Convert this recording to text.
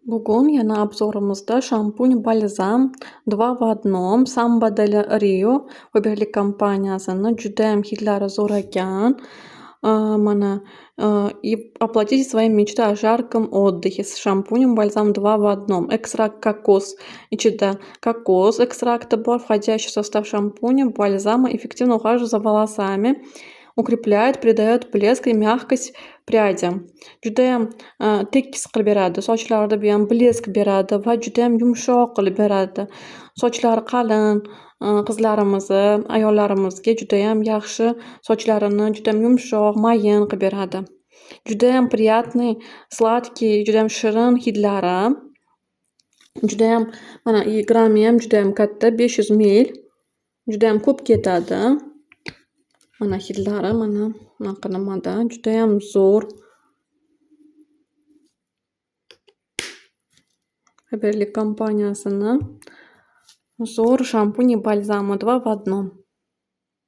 Bugun yana obzorimizda shampun balzam 2 v 1 Samba del Rio Faberlic kompaniyasini judayam hidlari zo'r ekan. Mana и оплатите свои мечты о жарком отдыхе с шампунем бальзам 2 в 1. Экстракт кокос. Ichida kokos ekstrakti bor. Входящий в состав шампуня, бальзама эффективно ухаживает за волосами, укрепляет, придает блеск и мягкость прядям. Judayam tekis qilib beradi. Sochlarda ham blesk beradi va judayam yumshoq qilib beradi. Sochlari qalin qizlarimizni, ayollarimizga judayam yaxshi sochlarini judayam yumshoq, mayin qilib beradi. Judayam приятный, сладкий, judayam shirin hidlari. Judayam mana grammi ham judayam katta 500 ml. Judayam ko'p ketadi. Mana hidlari mana bunaqa nimada judayam zo'r. Faberlic kompaniyasini zo'r shampun и бальзамы 2 в 1.